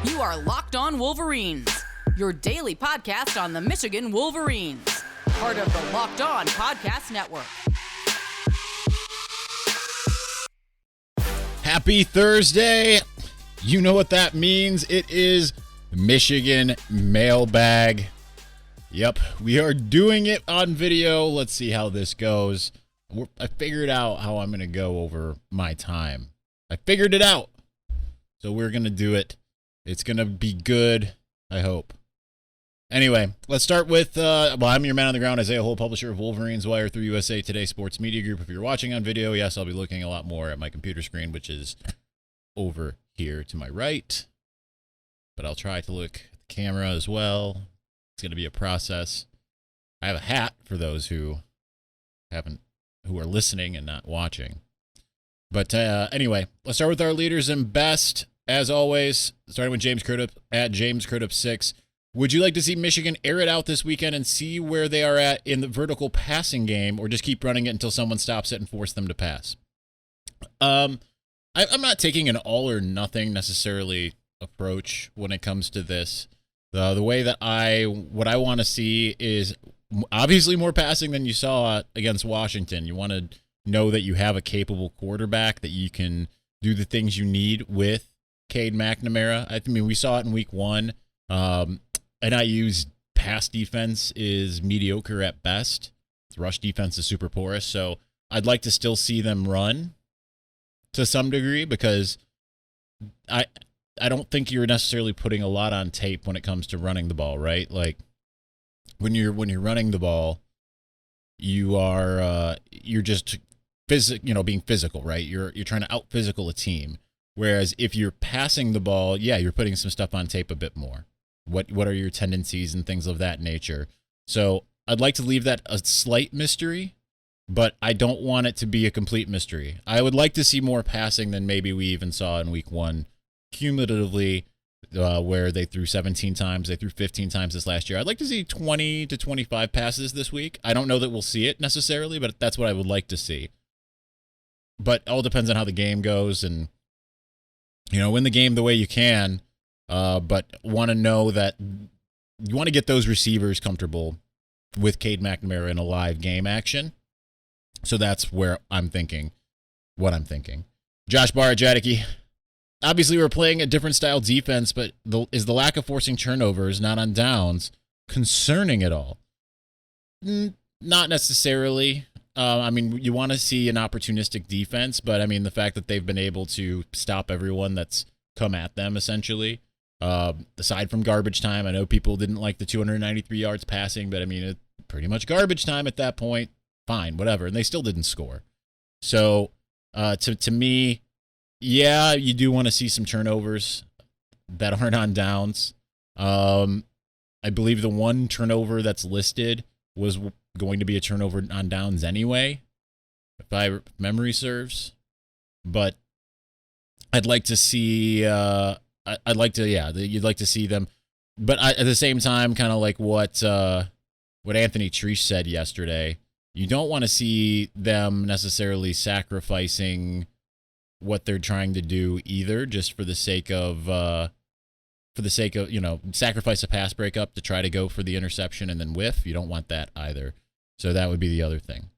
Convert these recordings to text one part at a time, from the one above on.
You are Locked On Wolverines, your daily podcast on the Michigan Wolverines, part of the Locked On Podcast Network. Happy Thursday. You know what that means. It is Michigan Mailbag. Yep, we are doing it on video. Let's see how this goes. I figured out how I'm going to go over my time. I figured it out. So we're going to do it. It's going to be good, I hope. Anyway, let's start with, I'm your man on the ground, Isaiah Hull, publisher of Wolverines Wire through USA Today Sports Media Group. If you're watching on video, yes, I'll be looking a lot more at my computer screen, which is over here to my right. But I'll try to look at the camera as well. It's going to be a process. I have a hat for those who are listening and not watching. But anyway, let's start with our leaders and best. As always, starting with James Crudup at James Crudup6. Would you like to see Michigan air it out this weekend and see where they are at in the vertical passing game, or just keep running it until someone stops it and force them to pass? I'm not taking an all or nothing necessarily approach when it comes to this. The way that what I want to see is obviously more passing than you saw against Washington. You want to know that you have a capable quarterback, that you can do the things you need with Cade McNamara. I mean, we saw it in week one. NIU's pass defense is mediocre at best. The rush defense is super porous. So I'd like to still see them run to some degree, because I don't think you're necessarily putting a lot on tape when it comes to running the ball, right? Like when you're running the ball, you're just being physical, right? You're trying to out physical a team. Whereas if you're passing the ball, yeah, you're putting some stuff on tape a bit more. What are your tendencies and things of that nature? So I'd like to leave that a slight mystery, but I don't want it to be a complete mystery. I would like to see more passing than maybe we even saw in week one cumulatively, where they threw 17 times. They threw 15 times this last year. I'd like to see 20 to 25 passes this week. I don't know that we'll see it necessarily, but that's what I would like to see. But it all depends on how the game goes, and win the game the way you can, but want to know that you want to get those receivers comfortable with Cade McNamara in a live game action. So that's where I'm thinking, Josh Barajadicki. Obviously, we're playing a different style defense, but is the lack of forcing turnovers, not on downs, concerning at all? Not necessarily. You want to see an opportunistic defense, but the fact that they've been able to stop everyone that's come at them, essentially, aside from garbage time. I know people didn't like the 293 yards passing, but it's pretty much garbage time at that point. Fine, whatever. And they still didn't score. So, to me, yeah, you do want to see some turnovers that aren't on downs. I believe the one turnover that's listed was going to be a turnover on downs anyway, if memory serves. But I'd like to see, you'd like to see them. But at the same time, kind of like what Anthony Treese said yesterday, you don't want to see them necessarily sacrificing what they're trying to do either, just for the sake of sacrifice a pass breakup to try to go for the interception and then whiff. You don't want that either. So that would be the other thing.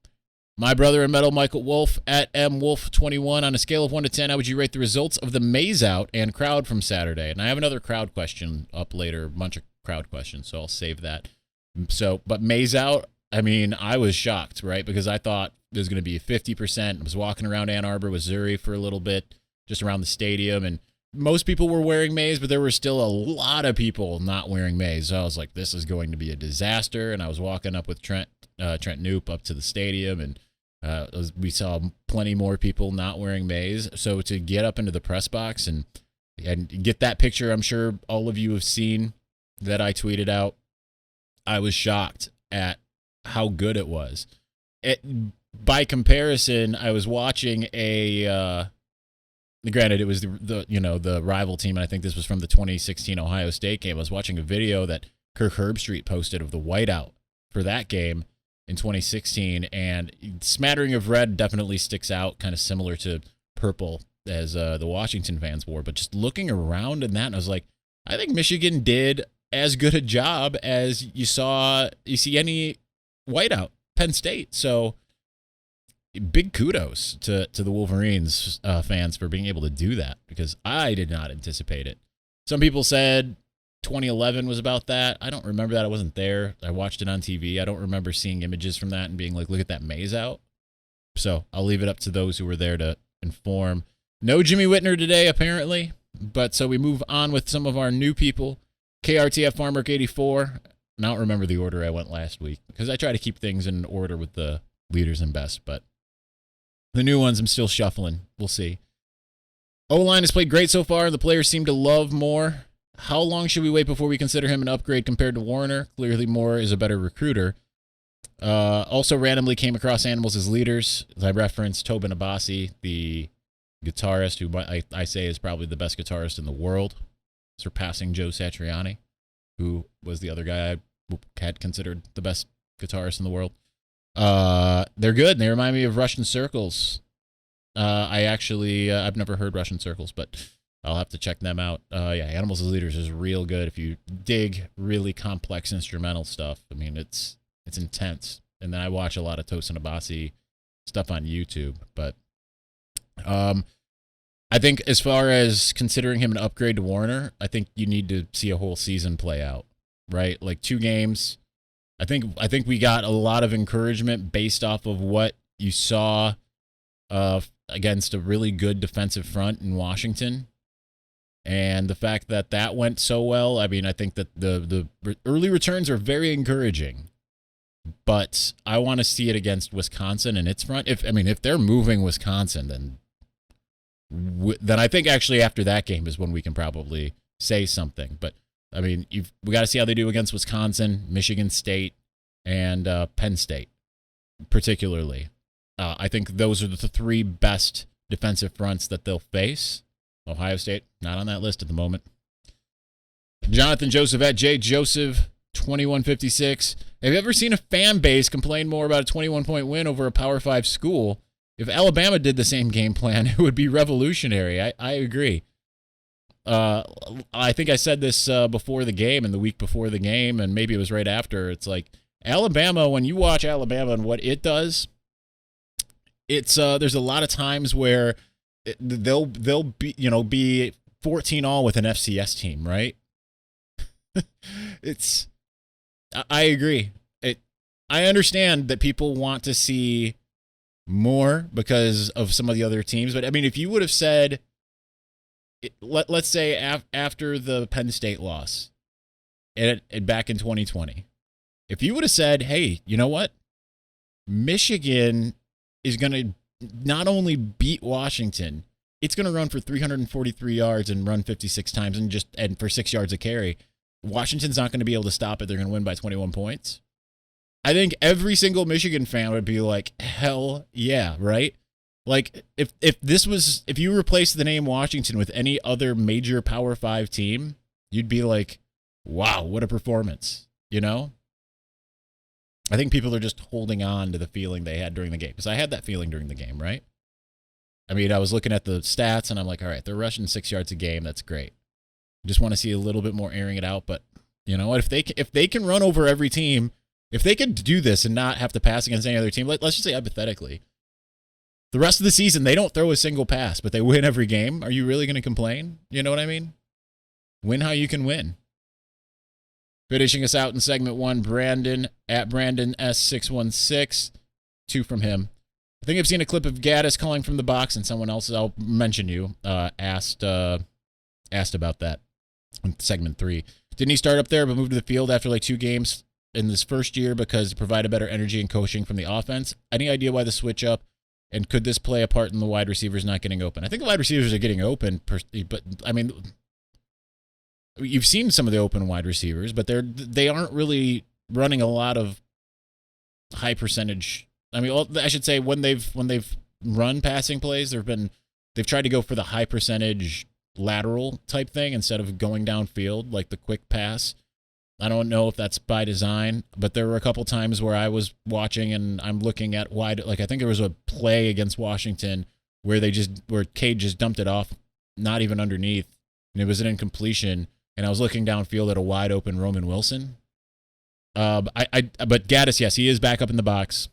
My brother in metal, Michael Wolf, at MWolf21. On a scale of 1 to 10, how would you rate the results of the maze out and crowd from Saturday? And I have another crowd question up later, a bunch of crowd questions, so I'll save that. But maze out, I was shocked, right? Because I thought it was going to be 50%. I was walking around Ann Arbor, Missouri for a little bit, just around the stadium, and most people were wearing maize, but there were still a lot of people not wearing maize. So I was like, this is going to be a disaster. And I was walking up with Trent Knoop up to the stadium, and we saw plenty more people not wearing maize. So to get up into the press box and get that picture, I'm sure all of you have seen that I tweeted out, I was shocked at how good it was. By comparison, I was watching granted, it was the rival team, and I think this was from the 2016 Ohio State game. I was watching a video that Kirk Herbstreit posted of the whiteout for that game in 2016, and smattering of red definitely sticks out, kind of similar to purple as the Washington fans wore. But just looking around in that, and I was like, I think Michigan did as good a job as you see any whiteout, Penn State. So big kudos to the Wolverines fans for being able to do that, because I did not anticipate it. Some people said 2011 was about that. I don't remember that. I wasn't there. I watched it on TV. I don't remember seeing images from that and being like, look at that maze out. So I'll leave it up to those who were there to inform. No Jimmy Whitner today, apparently. But so we move on with some of our new people. KRTF Farmwork 84. I don't remember the order I went last week because I try to keep things in order with the leaders and best. But the new ones I'm still shuffling. We'll see. Oline has played great so far. The players seem to love Moore. How long should we wait before we consider him an upgrade compared to Warner? Clearly Moore is a better recruiter. Also randomly came across Animals as leaders. As I referenced, Tobin Abasi, the guitarist, who I say is probably the best guitarist in the world, surpassing Joe Satriani, who was the other guy I had considered the best guitarist in the world. They're good. They remind me of Russian Circles. I've never heard Russian Circles, but I'll have to check them out. Animals as Leaders is real good. If you dig really complex instrumental stuff, I mean, it's intense. And then I watch a lot of Tosin Abasi stuff on YouTube. But I think as far as considering him an upgrade to Warner, I think you need to see a whole season play out, right? Like 2 games. I think we got a lot of encouragement based off of what you saw against a really good defensive front in Washington. And the fact that went so well, I mean, I think that the early returns are very encouraging. But I want to see it against Wisconsin and its front. If they're moving Wisconsin, then I think actually after that game is when we can probably say something. But I mean, we got to see how they do against Wisconsin, Michigan State, and Penn State, particularly. I think those are the 3 best defensive fronts that they'll face. Ohio State, not on that list at the moment. Jonathan Joseph at J Joseph 2156. Have you ever seen a fan base complain more about a 21-point win over a Power 5 school? If Alabama did the same game plan, it would be revolutionary. I agree. I think I said this before the game and the week before the game, and maybe it was right after. It's like Alabama, when you watch Alabama and what it does, it's there's a lot of times where they'll be 14-all with an FCS team, right? I agree. I understand that people want to see more because of some of the other teams, but I mean, if you would have said, let's say after the Penn State loss and back in 2020, if you would have said, hey, you know what? Michigan is going to not only beat Washington, it's going to run for 343 yards and run 56 times and for 6 yards a carry. Washington's not going to be able to stop it. They're going to win by 21 points. I think every single Michigan fan would be like, hell yeah, right? Like if you replaced the name Washington with any other major Power 5 team, you'd be like, wow, what a performance, you know? I think people are just holding on to the feeling they had during the game, because I had that feeling during the game, right? I mean, I was looking at the stats and I'm like, all right, they're rushing 6 yards a game. That's great. Just want to see a little bit more airing it out. But you know what? If they can run over every team, if they could do this and not have to pass against any other team, let's just say hypothetically, the rest of the season they don't throw a single pass, but they win every game. Are you really going to complain? You know what I mean? Win how you can win. Finishing us out in segment 1, Brandon at Brandon S616. 2 from him. I think I've seen a clip of Gaddis calling from the box, and someone else, I'll mention you, asked about that in segment 3. Didn't he start up there but move to the field after like 2 games in this first year because it provided better energy and coaching from the offense? Any idea why the switch up? And could this play a part in the wide receivers not getting open? I think the wide receivers are getting open, but I mean, you've seen some of the open wide receivers, but they aren't really running a lot of high percentage. I mean, I should say when they've run passing plays, they've tried to go for the high percentage lateral type thing instead of going downfield like the quick pass. I don't know if that's by design, but there were a couple times where I was watching and I'm looking at wide. Like I think there was a play against Washington where Cade just dumped it off, not even underneath, and it was an incompletion. and I was looking downfield at a wide open Roman Wilson. But Gaddis, yes, he is back up in the box.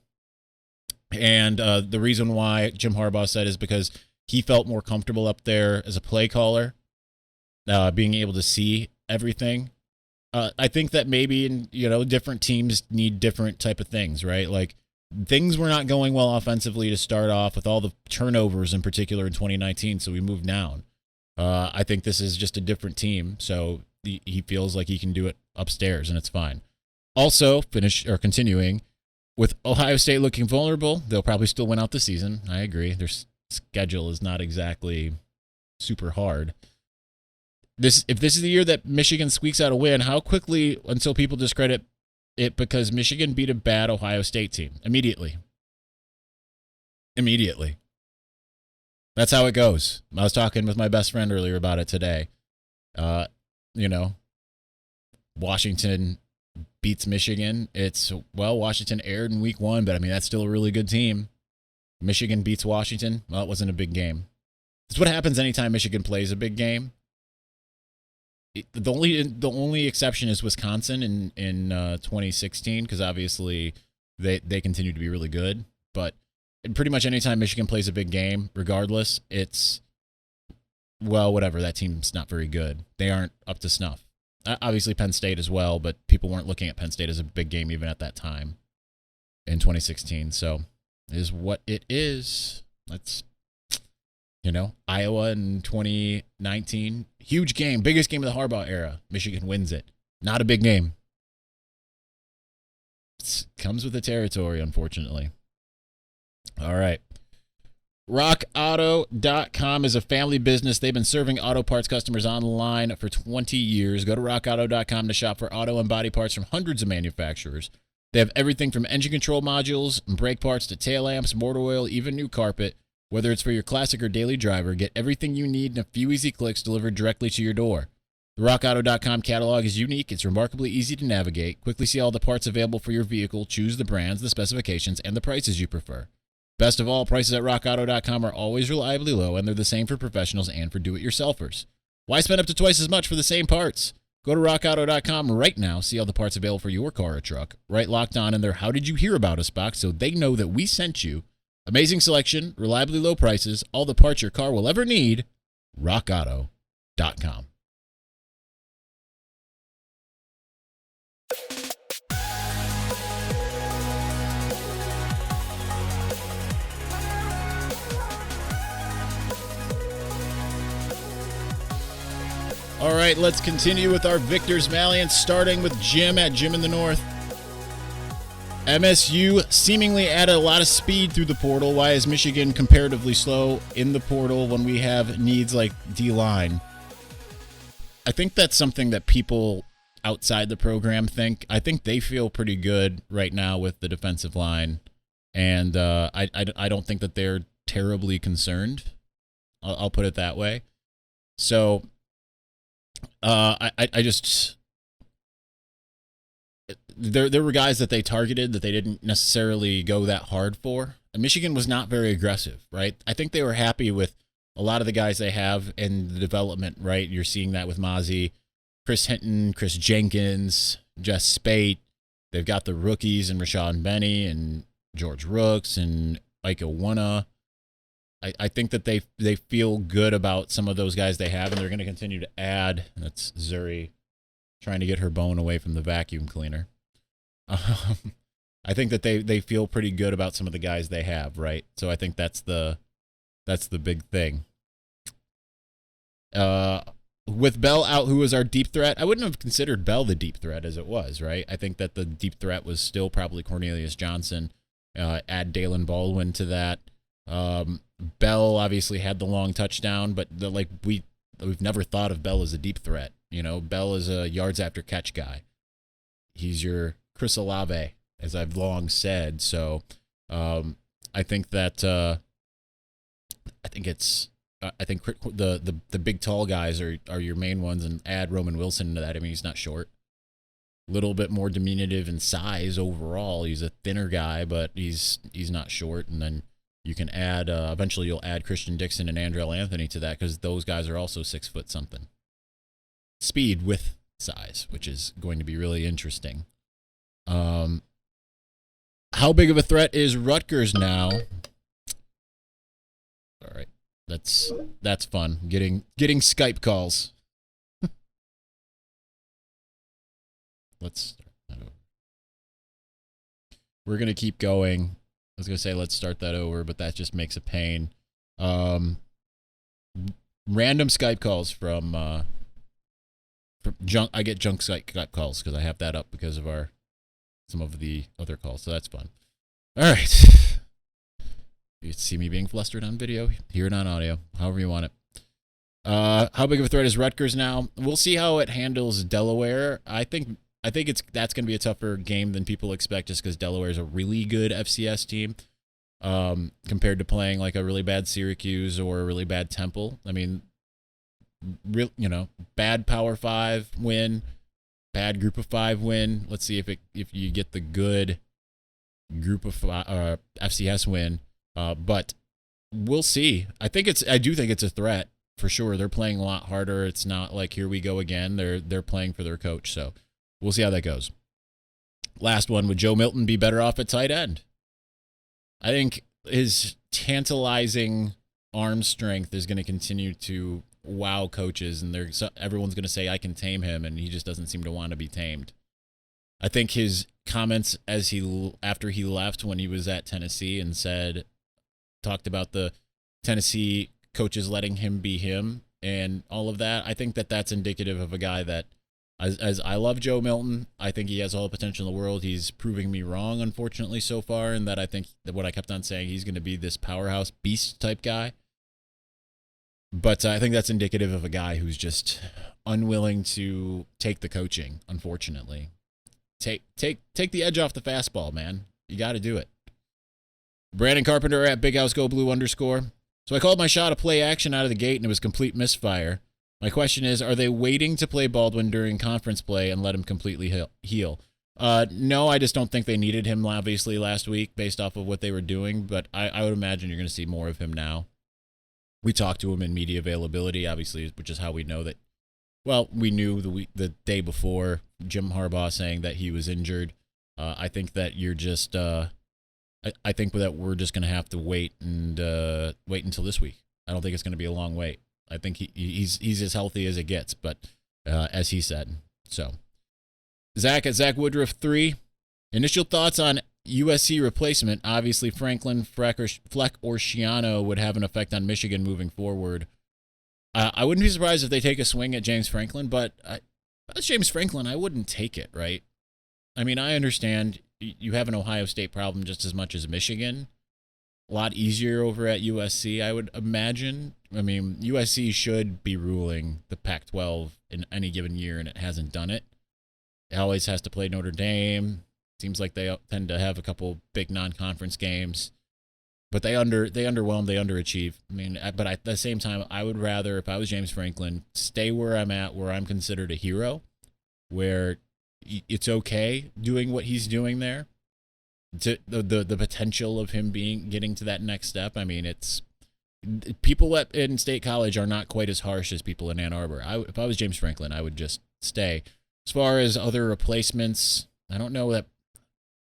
And the reason why Jim Harbaugh said is because he felt more comfortable up there as a play caller, being able to see everything. I think that maybe different teams need different type of things, right? Like things were not going well offensively to start off with all the turnovers in particular in 2019, so we moved down. I think this is just a different team, so he feels like he can do it upstairs, and it's fine. Also, continuing, with Ohio State looking vulnerable, they'll probably still win out the season. I agree. Their schedule is not exactly super hard. If this is the year that Michigan squeaks out a win, how quickly until people discredit it because Michigan beat a bad Ohio State team? Immediately. That's how it goes. I was talking with my best friend earlier about it today. Washington beats Michigan. Washington aired in week 1, but I mean, that's still a really good team. Michigan beats Washington. Well, it wasn't a big game. It's what happens anytime Michigan plays a big game. The only exception is Wisconsin in 2016, because obviously they continue to be really good. But pretty much anytime Michigan plays a big game, regardless, it's, whatever, that team's not very good. They aren't up to snuff. Obviously Penn State as well, but people weren't looking at Penn State as a big game even at that time in 2016. So it is what it is. That's, Iowa in 2019, huge game, biggest game of the Harbaugh era. Michigan wins it. Not a big game. It comes with the territory, unfortunately. All right. RockAuto.com is a family business. They've been serving auto parts customers online for 20 years. Go to RockAuto.com to shop for auto and body parts from hundreds of manufacturers. They have everything from engine control modules and brake parts to tail lamps, motor oil, even new carpet. Whether it's for your classic or daily driver, get everything you need in a few easy clicks delivered directly to your door. The RockAuto.com catalog is unique. It's remarkably easy to navigate. Quickly see all the parts available for your vehicle. Choose the brands, the specifications, and the prices you prefer. Best of all, prices at RockAuto.com are always reliably low, and they're the same for professionals and for do-it-yourselfers. Why spend up to twice as much for the same parts? Go to RockAuto.com right now, see all the parts available for your car or truck. Right locked on in their How Did You Hear About Us box so they know that we sent you. Amazing selection, reliably low prices, all the parts your car will ever need. RockAuto.com. All right, let's continue with our Victor's Valiant, starting with Jim at Jim in the North. MSU seemingly added a lot of speed through the portal. Why is Michigan comparatively slow in the portal when we have needs like D-line? I think that's something that people outside the program think. I think they feel pretty good right now with the defensive line, and I don't think that they're terribly concerned. I'll put it that way. So I just... There were guys that they targeted that they didn't necessarily go that hard for. And Michigan was not very aggressive, right? I think they were happy with a lot of the guys they have in the development, right? You're seeing that with Mozzie, Chris Hinton, Chris Jenkins, Jess Spate. They've got the rookies and Rashawn Benny and George Rooks and Ike Iwuna. I think that they feel good about some of those guys they have, and they're going to continue to add. That's Zuri trying to get her bone away from the vacuum cleaner. I think that they feel pretty good about some of the guys they have, right? So I think that's the big thing. With Bell out, who was our deep threat, I wouldn't have considered Bell the deep threat as it was, right? I think that the deep threat was still probably Cornelius Johnson. Add Dalen Baldwin to that. Bell obviously had the long touchdown, but we've never thought of Bell as a deep threat. Bell is a yards after catch guy. He's your Chris Olave, as I've long said. So I think that I think the big tall guys are your main ones, and add Roman Wilson into that. I mean, he's not short. A little bit more diminutive in size overall. He's a thinner guy, but he's not short. And then you can add eventually you'll add Christian Dixon and Andrell Anthony to that, because those guys are also 6 foot something. speed with size, which is going to be really interesting. How big of a threat is Rutgers now? All right, that's fun. Getting Skype calls. Let's start that over. We're gonna keep going. I was gonna say let's start that over, but that just makes a pain. Random Skype calls from junk. I get junk Skype calls because I have that up because of some of the other calls, so that's fun. All right. You see me being flustered on video, hear it on audio, however you want it. How big of a threat is Rutgers now? We'll see how it handles Delaware. I think that's going to be a tougher game than people expect, just because Delaware is a really good FCS team compared to playing like a really bad Syracuse or a really bad Temple. I mean, bad Power 5 win, bad Group of 5 win. Let's see if you get the good Group of FCS win. But we'll see. I do think it's a threat for sure. They're playing a lot harder. It's not like here we go again. They're playing for their coach. So we'll see how that goes. Last one, would Joe Milton be better off at tight end? I think his tantalizing arm strength is going to continue to wow coaches, and everyone's going to say I can tame him, and he just doesn't seem to want to be tamed. I think his comments after he left when he was at Tennessee and talked about the Tennessee coaches letting him be him and all of that. I think that's indicative of a guy that, as I love Joe Milton, I think he has all the potential in the world. He's proving me wrong, unfortunately, so far, and that I think that what I kept on saying, he's going to be this powerhouse beast type guy. But I think that's indicative of a guy who's just unwilling to take the coaching, unfortunately. Take the edge off the fastball, man. You got to do it. Brandon Carpenter at Big House Go Blue _. So I called my shot a play action out of the gate, and it was complete misfire. My question is, are they waiting to play Baldwin during conference play and let him completely heal? No, I just don't think they needed him, obviously, last week based off of what they were doing, but I would imagine you're going to see more of him now. We talked to him in media availability, obviously, which is how we know that. Well, we knew the day before Jim Harbaugh saying that he was injured. I think that you're just I think that we're just going to have to wait until this week. I don't think it's going to be a long wait. I think he's as healthy as it gets, but as he said. So, Zach at Zach Woodruff 3. Initial thoughts on USC replacement. Obviously, Franklin, Fleck, or Schiano would have an effect on Michigan moving forward. I wouldn't be surprised if they take a swing at James Franklin, but as James Franklin, I wouldn't take it, right? I mean, I understand you have an Ohio State problem just as much as Michigan. A lot easier over at USC, I would imagine. I mean, USC should be ruling the Pac-12 in any given year, and it hasn't done it. It always has to play Notre Dame. Seems like they tend to have a couple big non-conference games. But they underwhelm, they underachieve. I mean, but at the same time, I would rather, if I was James Franklin, stay where I'm at, where I'm considered a hero, where it's okay doing what he's doing there. The potential of him getting to that next step. I mean, people in State College are not quite as harsh as people in Ann Arbor. If I was James Franklin, I would just stay. As far as other replacements, I don't know that.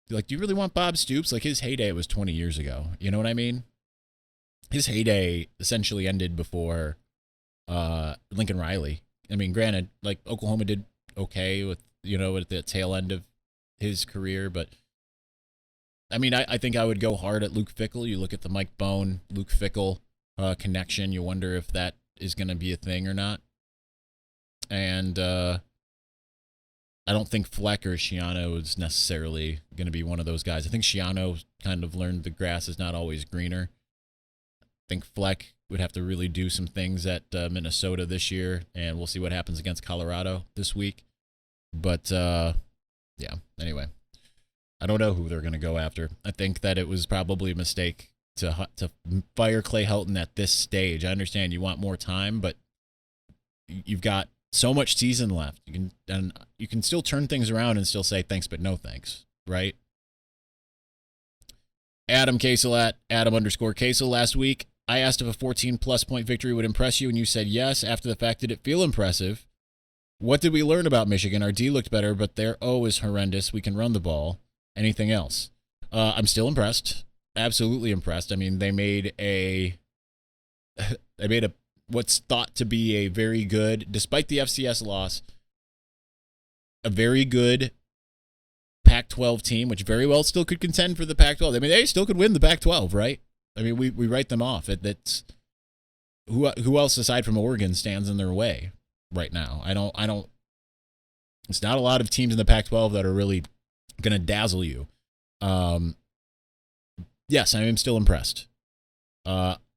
Like, do you really want Bob Stoops? Like, his heyday was 20 years ago. You know what I mean? His heyday essentially ended before Lincoln Riley. I mean, granted, like, Oklahoma did okay with, at the tail end of his career, but I mean, I think I would go hard at Luke Fickell. You look at the Mike Bone, Luke Fickell connection. You wonder if that is going to be a thing or not. And I don't think Fleck or Schiano is necessarily going to be one of those guys. I think Schiano kind of learned the grass is not always greener. I think Fleck would have to really do some things at Minnesota this year, and we'll see what happens against Colorado this week. But, yeah, anyway. I don't know who they're going to go after. I think that it was probably a mistake to fire Clay Helton at this stage. I understand you want more time, but you've got so much season left. You can still turn things around and still say thanks, but no thanks, right? Adam Kasel at Adam_Kasel last week. I asked if a 14-plus point victory would impress you, and you said yes. After the fact, did it feel impressive? What did we learn about Michigan? Our D looked better, but their O is horrendous. We can run the ball. Anything else? I'm still impressed. Absolutely impressed. I mean, they made what's thought to be a very good, despite the FCS loss, a very good Pac-12 team, which very well still could contend for the Pac-12. I mean, they still could win the Pac-12, right? I mean, we write them off. That's who else aside from Oregon stands in their way right now? I don't. It's not a lot of teams in the Pac-12 that are really going to dazzle you. Yes, I am still impressed.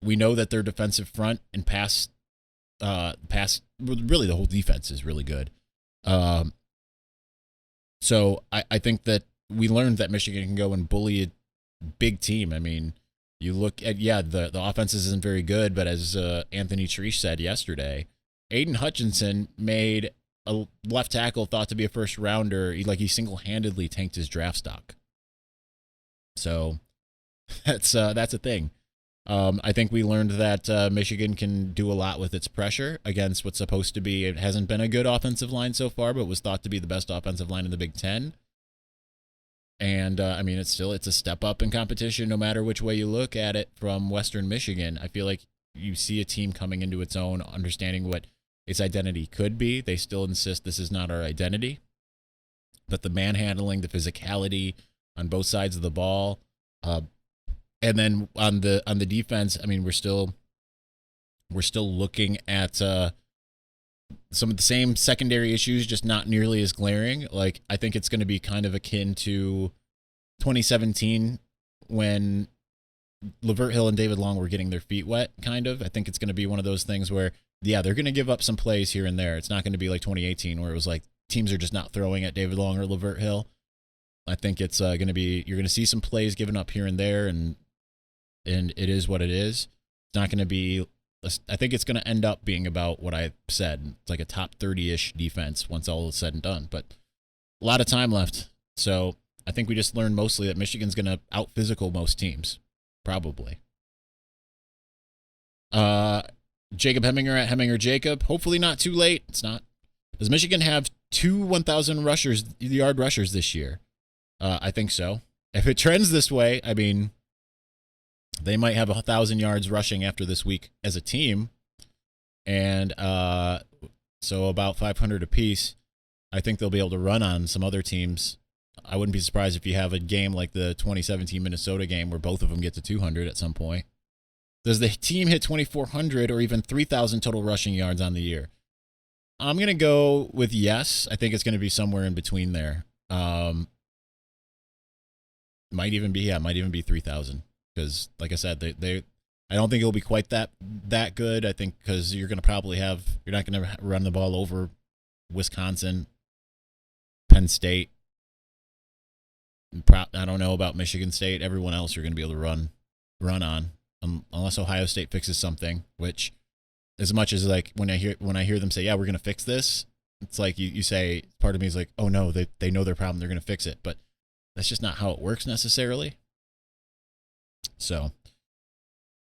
We know that their defensive front and pass, really the whole defense is really good. So I think that we learned that Michigan can go and bully a big team. I mean, you look at, the offense isn't very good, but as Anthony Triche said yesterday, Aiden Hutchinson made a left tackle thought to be a first rounder. He single-handedly tanked his draft stock. So that's a thing. I think we learned that Michigan can do a lot with its pressure against what's supposed to be, it hasn't been a good offensive line so far, but was thought to be the best offensive line in the Big Ten. And, I mean, it's a step up in competition no matter which way you look at it from Western Michigan. I feel like you see a team coming into its own, understanding what its identity could be. They still insist this is not our identity. But the manhandling, the physicality on both sides of the ball, and then on the defense, I mean, we're still looking at some of the same secondary issues, just not nearly as glaring. Like, I think it's going to be kind of akin to 2017 when Lavert Hill and David Long were getting their feet wet, kind of. I think it's going to be one of those things where, they're going to give up some plays here and there. It's not going to be like 2018 where it was like teams are just not throwing at David Long or Lavert Hill. I think it's going to be, you're going to see some plays given up here and there, and it is what it is. It's not going to be, I think it's going to end up being about what I said. It's like a top 30-ish defense once all is said and done, but a lot of time left. So I think we just learned mostly that Michigan's going to out-physical most teams, probably. Jacob Heminger at Heminger Jacob. Hopefully not too late. It's not. Does Michigan have 2 1,000 yard rushers this year? I think so. If it trends this way, I mean, they might have 1,000 yards rushing after this week as a team. And so about 500 apiece. I think they'll be able to run on some other teams. I wouldn't be surprised if you have a game like the 2017 Minnesota game where both of them get to 200 at some point. Does the team hit 2,400 or even 3,000 total rushing yards on the year? I'm going to go with yes. I think it's going to be somewhere in between there. Might even be 3,000 because, like I said, I don't think it'll be quite that good. I think because you're not going to run the ball over Wisconsin, Penn State. I don't know about Michigan State. Everyone else you're going to be able to run on. Unless Ohio State fixes something, which, as much as like when I hear them say, we're going to fix this, it's like you say, part of me is like, oh no, they know their problem, they're going to fix it, but that's just not how it works necessarily. So,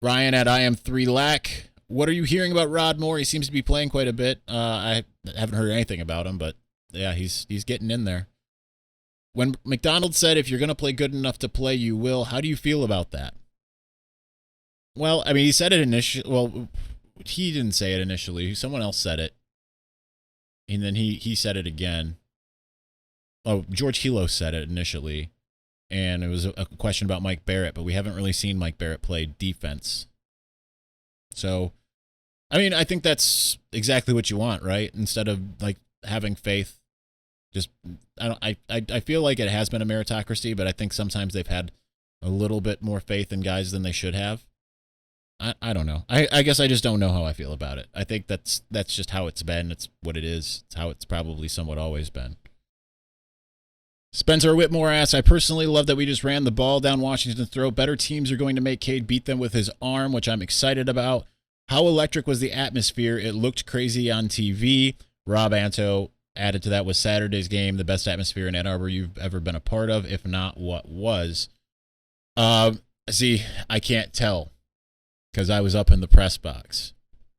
Ryan at IM3Lack, what are you hearing about Rod Moore? He seems to be playing quite a bit. I haven't heard anything about him, but yeah, he's getting in there. When McDonald said, if you're going to play good enough to play, you will, how do you feel about that? Well, I mean, he said it initially. Well, he didn't say it initially. Someone else said it. And then he said it again. Oh, George Hilo said it initially. And it was a question about Mike Barrett, but we haven't really seen Mike Barrett play defense. So, I mean, I think that's exactly what you want, right? Instead of like having faith, just I feel like it has been a meritocracy, but I think sometimes they've had a little bit more faith in guys than they should have. I don't know. I guess I just don't know how I feel about it. I think that's just how it's been. It's what it is. It's how it's probably somewhat always been. Spencer Whitmore asks, I personally love that we just ran the ball down Washington's throat. Better teams are going to make Cade beat them with his arm, which I'm excited about. How electric was the atmosphere? It looked crazy on TV. Rob Anto added to that, was Saturday's game the best atmosphere in Ann Arbor you've ever been a part of? If not, what was? See, I can't tell because I was up in the press box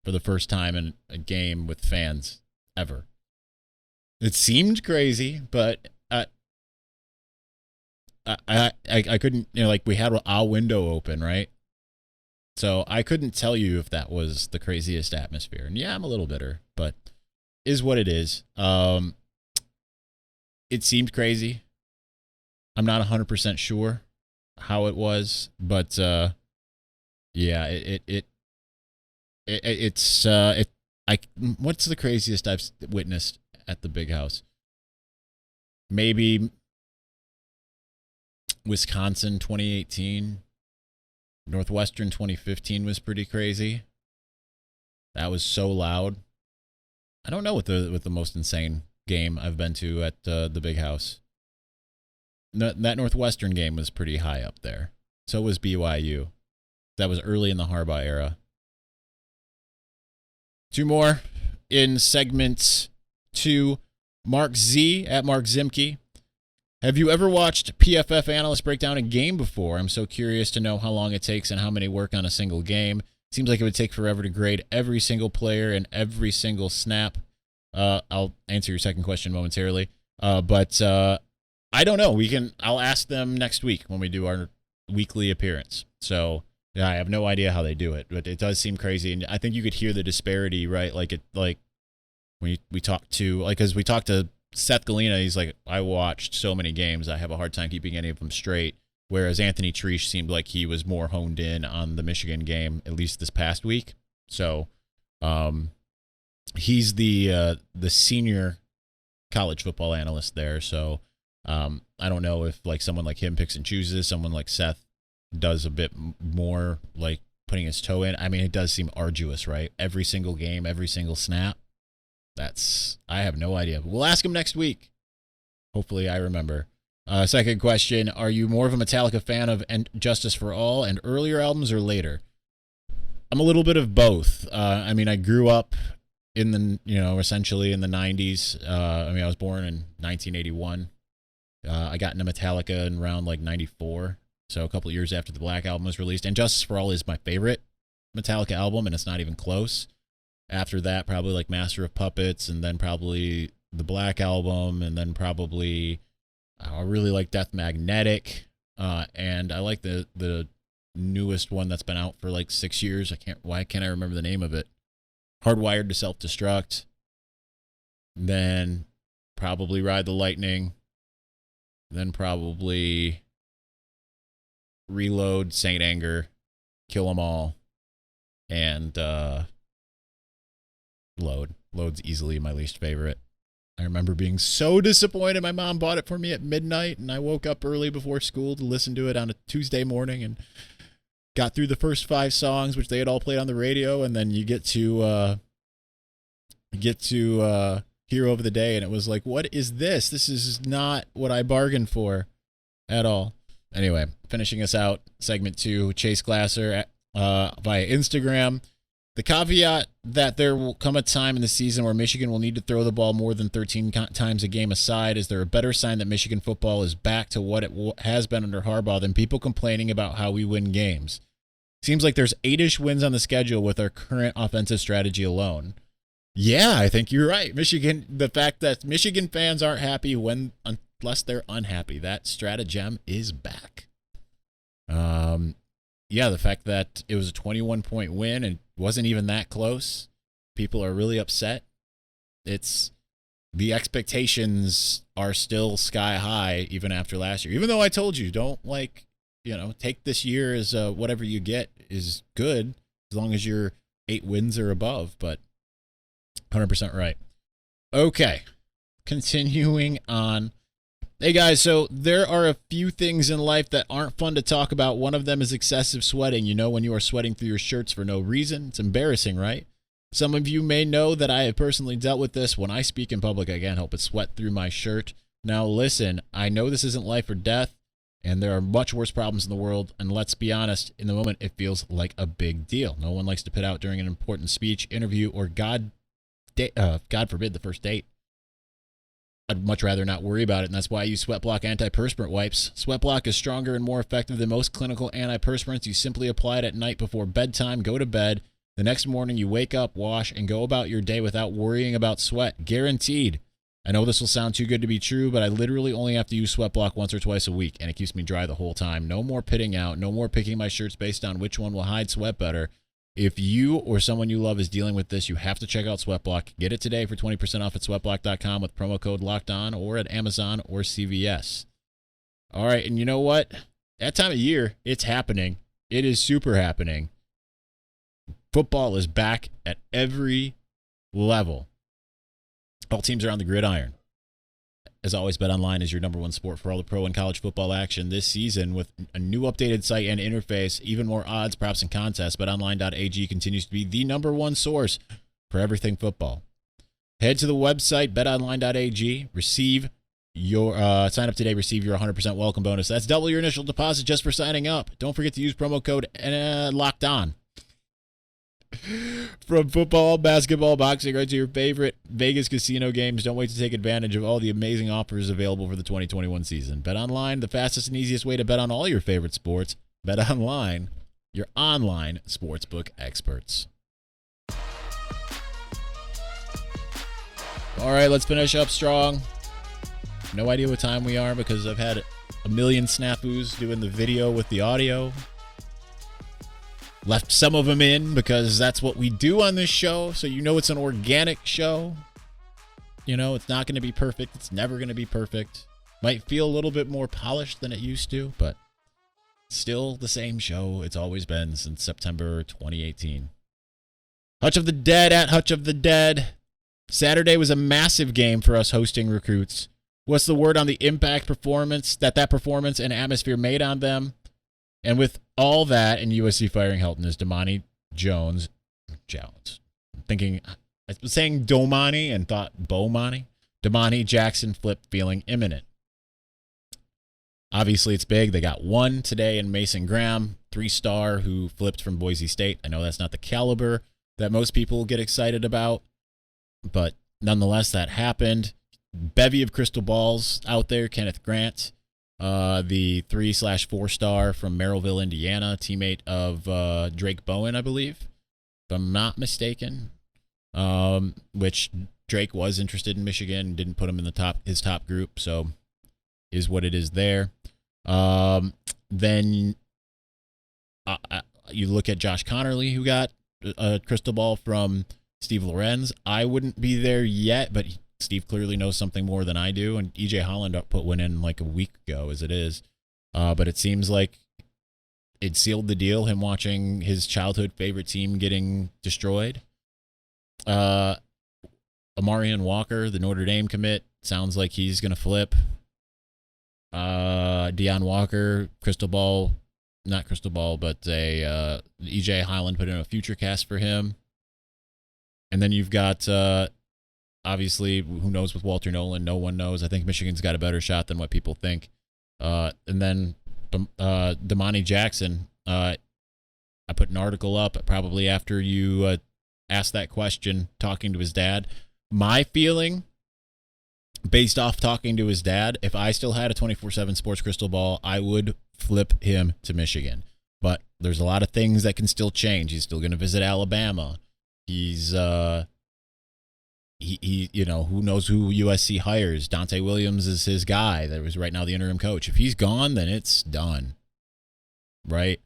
for the first time in a game with fans ever. It seemed crazy, but I couldn't, like we had our window open, right? So I couldn't tell you if that was the craziest atmosphere. And yeah, I'm a little bitter, but is what it is. It seemed crazy. I'm not 100% sure how it was, but yeah, what's the craziest I've witnessed at the big house? Maybe Wisconsin 2018. Northwestern 2015 was pretty crazy. That was so loud. I don't know what the most insane game I've been to at the big house. That Northwestern game was pretty high up there. So was BYU. That was early in the Harbaugh era. Two more in segment 2. Mark Z at Mark Zimke. Have you ever watched PFF analysts break down a game before? I'm so curious to know how long it takes and how many work on a single game. Seems like it would take forever to grade every single player and every single snap. I'll answer your second question momentarily. But I don't know. I'll ask them next week when we do our weekly appearance. So yeah, I have no idea how they do it, but it does seem crazy. And I think you could hear the disparity, right? Like when we talked to, because we talked to Seth Galena, he's like, I watched so many games, I have a hard time keeping any of them straight. Whereas Anthony Treesh seemed like he was more honed in on the Michigan game, at least this past week. So he's the senior college football analyst there. So I don't know if like someone like him picks and chooses, someone like Seth does a bit more like putting his toe in. I mean, it does seem arduous, right? Every single game, every single snap. I have no idea. We'll ask him next week. Hopefully I remember. Second question, are you more of a Metallica fan of Justice for All and earlier albums or later? I'm a little bit of both. I mean, I grew up in the, essentially in the 90s. I was born in 1981. I got into Metallica in around like 94. So a couple of years after the Black Album was released. And Justice for All is my favorite Metallica album, and it's not even close. After that, probably like Master of Puppets, and then probably the Black Album, and then probably I really like Death Magnetic, and I like the newest one that's been out for like 6 years. Why can't I remember the name of it? Hardwired to Self-Destruct. Then probably Ride the Lightning. Then probably Reload, Saint Anger, Kill 'Em All, and Load. Load's easily my least favorite. I remember being so disappointed. My mom bought it for me at midnight, and I woke up early before school to listen to it on a Tuesday morning and got through the first 5 songs, which they had all played on the radio, and then you get to Hero of the Day, and it was like, what is this? This is not what I bargained for at all. Anyway, finishing us out, segment 2, Chase Glasser via Instagram. The caveat that there will come a time in the season where Michigan will need to throw the ball more than 13 times a game aside. Is there a better sign that Michigan football is back to what it has been under Harbaugh than people complaining about how we win games? Seems like there's 8-ish wins on the schedule with our current offensive strategy alone. Yeah, I think you're right. Michigan, the fact that Michigan fans aren't happy unless they're unhappy, that stratagem is back. Yeah, the fact that it was a 21-point win and wasn't even that close. People are really upset. The expectations are still sky high even after last year. Even though I told you, don't take this year as whatever you get is good as long as you're 8 wins or above. But 100% right. Okay, continuing on. Hey guys, so there are a few things in life that aren't fun to talk about. One of them is excessive sweating. When you are sweating through your shirts for no reason. It's embarrassing, right? Some of you may know that I have personally dealt with this. When I speak in public, I can't help but sweat through my shirt. Now listen, I know this isn't life or death, and there are much worse problems in the world, and let's be honest, in the moment it feels like a big deal. No one likes to put out during an important speech, interview, or God forbid, the first date. I'd much rather not worry about it, and that's why I use SweatBlock antiperspirant wipes. SweatBlock is stronger and more effective than most clinical antiperspirants. You simply apply it at night before bedtime, go to bed. The next morning you wake up, wash, and go about your day without worrying about sweat. Guaranteed. I know this will sound too good to be true, but I literally only have to use SweatBlock once or twice a week, and it keeps me dry the whole time. No more pitting out. No more picking my shirts based on which one will hide sweat better. If you or someone you love is dealing with this, you have to check out SweatBlock. Get it today for 20% off at sweatblock.com with promo code LOCKEDON or at Amazon or CVS. All right, and you know what? That time of year, it's happening. It is super happening. Football is back at every level. All teams are on the gridiron. As always, BetOnline is your number one sport for all the pro and college football action this season with a new updated site and interface, even more odds, props, and contests. BetOnline.ag continues to be the number one source for everything football. Head to the website, betonline.ag, sign up today, receive your 100% welcome bonus. That's double your initial deposit just for signing up. Don't forget to use promo code LOCKEDON. From football, basketball, boxing, right to your favorite Vegas casino games, don't wait to take advantage of all the amazing offers available for the 2021 season. BetOnline, the fastest and easiest way to bet on all your favorite sports. BetOnline, your online sportsbook experts. All right, let's finish up strong. No idea what time we are because I've had a million snafus doing the video with the audio. Left some of them in because that's what we do on this show. So you know it's an organic show. You know, it's not going to be perfect. It's never going to be perfect. Might feel a little bit more polished than it used to, but still the same show it's always been since September 2018. Hutch of the Dead at Hutch of the Dead. Saturday was a massive game for us hosting recruits. What's the word on the impact performance that performance and atmosphere made on them? And with all that and USC firing Helton is Damani Jones. I'm thinking, I was saying Domani and thought Bomani. Damani Jackson flip feeling imminent. Obviously, it's big. They got one today in Mason Graham, 3-star, who flipped from Boise State. I know that's not the caliber that most people get excited about, but nonetheless, that happened. Bevy of crystal balls out there. Kenneth Grant, the 3/4-star from Merrillville, Indiana, teammate of Drake Bowen, I believe, if I'm not mistaken. Which Drake was interested in Michigan, didn't put him in his top group, so is what it is there. Then you look at Josh Connerly, who got a crystal ball from Steve Lorenz. I wouldn't be there yet, but Steve clearly knows something more than I do, and EJ Holland put one in like a week ago as it is. But it seems like it sealed the deal, him watching his childhood favorite team getting destroyed. Amarian Walker, the Notre Dame commit, sounds like he's going to flip. Deion Walker, but EJ Holland put in a future cast for him. And then you've got, obviously, who knows with Walter Nolan? No one knows. I think Michigan's got a better shot than what people think. And then Damani Jackson, I put an article up probably after you asked that question, talking to his dad. My feeling, based off talking to his dad, if I still had a 24/7 sports crystal ball, I would flip him to Michigan. But there's a lot of things that can still change. He's still going to visit Alabama. He's you know, who knows who USC hires. Dante Williams is his guy that was right now the interim coach. If he's gone, then it's done, right?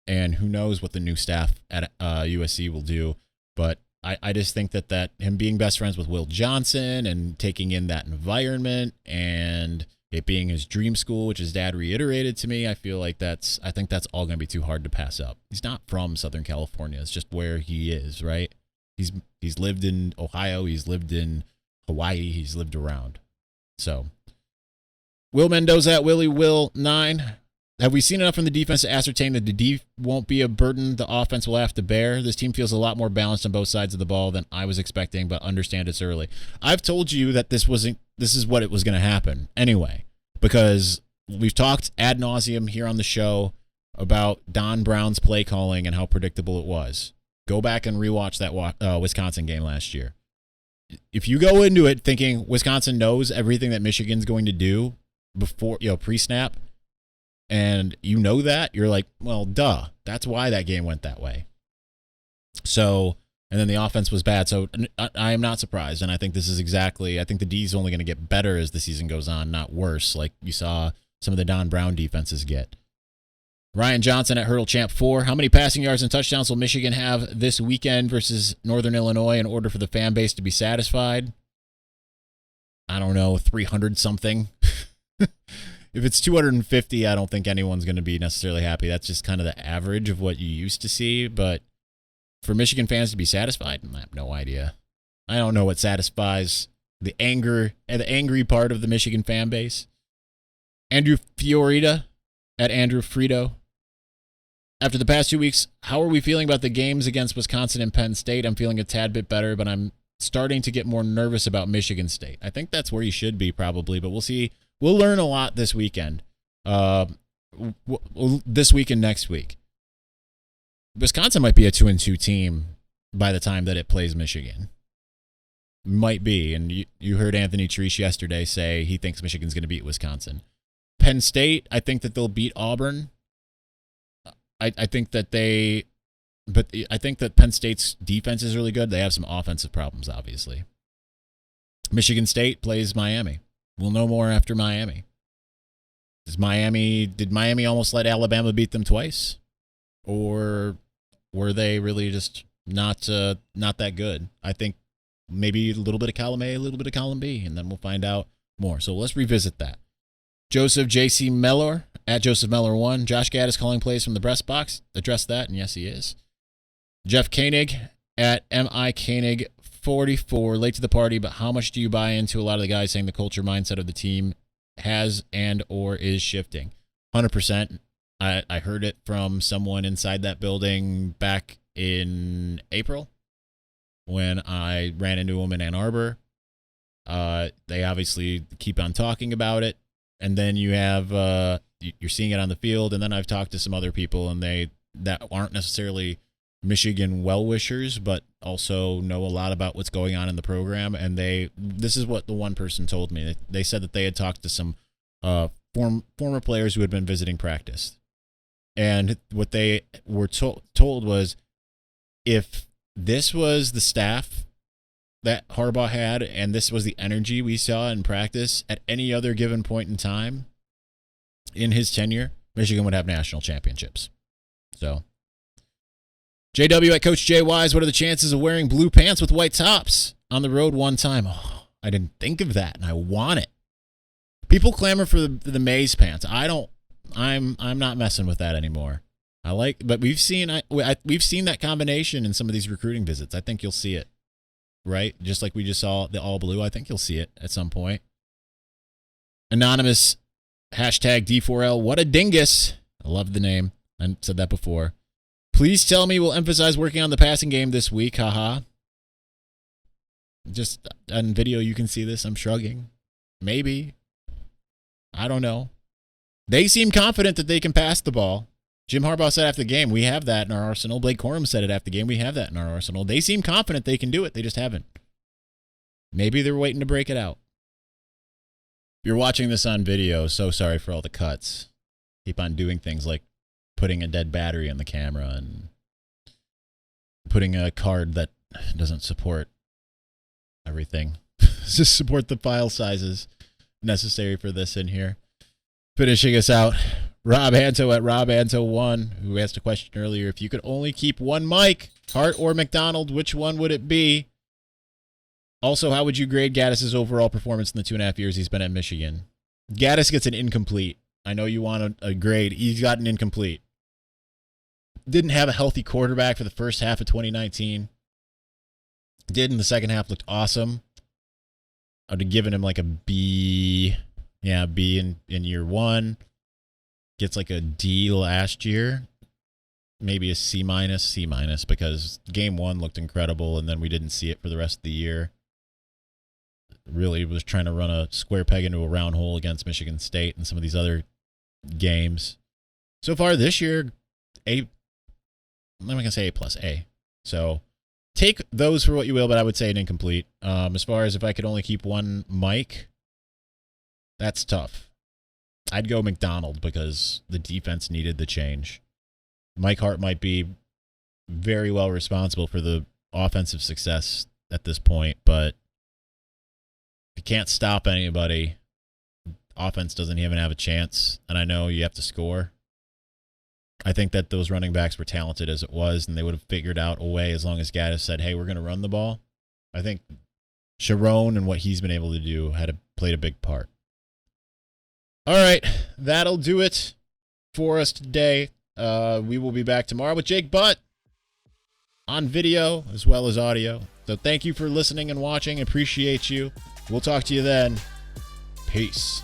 And who knows what the new staff at USC will do. But I just think that him being best friends with Will Johnson and taking in that environment and it being his dream school, which his dad reiterated to me, I think that's all going to be too hard to pass up. He's not from Southern California. It's just where he is, right? He's lived in Ohio. He's lived in Hawaii. He's lived around. So, Will Mendoza at Willie Will 9. Have we seen enough from the defense to ascertain that the D won't be a burden the offense will have to bear? This team feels a lot more balanced on both sides of the ball than I was expecting, but understand it's early. I've told you that this is what it was going to happen anyway, because we've talked ad nauseum here on the show about Don Brown's play calling and how predictable it was. Go back and rewatch that Wisconsin game last year. If you go into it thinking Wisconsin knows everything that Michigan's going to do before, pre-snap, and you know that, you're like, well, duh. That's why that game went that way. So And then the offense was bad. So I am not surprised. And I think this is I think the D is only going to get better as the season goes on, not worse, like you saw some of the Don Brown defenses get. Ryan Johnson at Hurdle Champ 4. How many passing yards and touchdowns will Michigan have this weekend versus Northern Illinois in order for the fan base to be satisfied? I don't know, 300 something. If it's 250, I don't think anyone's going to be necessarily happy. That's just kind of the average of what you used to see. But for Michigan fans to be satisfied, I have no idea. I don't know what satisfies the angry part of the Michigan fan base. Andrew Fiorita at Andrew Frito. After the past 2 weeks, how are we feeling about the games against Wisconsin and Penn State? I'm feeling a tad bit better, but I'm starting to get more nervous about Michigan State. I think that's where you should be probably, but we'll see. We'll learn a lot this weekend. This week and next week. Wisconsin might be a 2-2 team by the time that it plays Michigan. Might be. And you heard Anthony Treese yesterday say he thinks Michigan's going to beat Wisconsin. Penn State, I think that they'll beat Auburn. I think that Penn State's defense is really good. They have some offensive problems, obviously. Michigan State plays Miami. We'll know more after Miami. Did Miami almost let Alabama beat them twice? Or were they really just not that good? I think maybe a little bit of column A, a little bit of column B, and then we'll find out more. So let's revisit that. Joseph J.C. Mellor at Joseph Mellor 1. Josh Gaddis calling plays from the breast box. Address that, and yes, he is. Jeff Koenig at M.I. Koenig 44. Late to the party, but how much do you buy into a lot of the guys saying the culture mindset of the team has and or is shifting? 100%. I heard it from someone inside that building back in April when I ran into them in Ann Arbor. They obviously keep on talking about it. And then you have, you're seeing it on the field. And then I've talked to some other people and that aren't necessarily Michigan well-wishers, but also know a lot about what's going on in the program. And this is what the one person told me. They said that they had talked to some former players who had been visiting practice. And what they were told was, if this was the staff that Harbaugh had, and this was the energy we saw in practice at any other given point in time in his tenure, Michigan would have national championships. So, JW at Coach J Wise, what are the chances of wearing blue pants with white tops on the road one time? Oh, I didn't think of that, and I want it. People clamor for the maize pants. I'm not messing with that anymore. But we've seen that combination in some of these recruiting visits. I think you'll see it. Right? Just like we just saw the all blue. I think you'll see it at some point. Anonymous, hashtag D4L. What a dingus. I love the name. I said that before. Please tell me we'll emphasize working on the passing game this week. Haha. Just on video, you can see this. I'm shrugging. Maybe. I don't know. They seem confident that they can pass the ball. Jim Harbaugh said after the game, we have that in our arsenal. Blake Corum said it after the game, we have that in our arsenal. They seem confident they can do it. They just haven't. Maybe they're waiting to break it out. If you're watching this on video, so sorry for all the cuts. Keep on doing things like putting a dead battery in the camera and putting a card that doesn't support everything. Just support the file sizes necessary for this in here. Finishing us out, Rob Anto at Rob Anto 1, who asked a question earlier. If you could only keep one mic, Hart or McDonald, which one would it be? Also, how would you grade Gaddis' overall performance in the 2.5 years he's been at Michigan? Gaddis gets an incomplete. I know you want a grade. He's got an incomplete. Didn't have a healthy quarterback for the first half of 2019. Did in the second half, looked awesome. I'd have given him like a B. Yeah, B in year one. Gets like a D last year. Maybe a C minus, because game one looked incredible, and then we didn't see it for the rest of the year. Really was trying to run a square peg into a round hole against Michigan State and some of these other games. So far this year, I'm not going to say A plus A. So take those for what you will, but I would say an incomplete. As far as if I could only keep one mic, that's tough. I'd go McDonald because the defense needed the change. Mike Hart might be very well responsible for the offensive success at this point, but if you can't stop anybody, offense doesn't even have a chance. And I know you have to score. I think that those running backs were talented as it was, and they would have figured out a way as long as Gaddis said, hey, we're going to run the ball. I think Sharon and what he's been able to do played a big part. All right, that'll do it for us today. We will be back tomorrow with Jake Butt on video as well as audio. So thank you for listening and watching. Appreciate you. We'll talk to you then. Peace.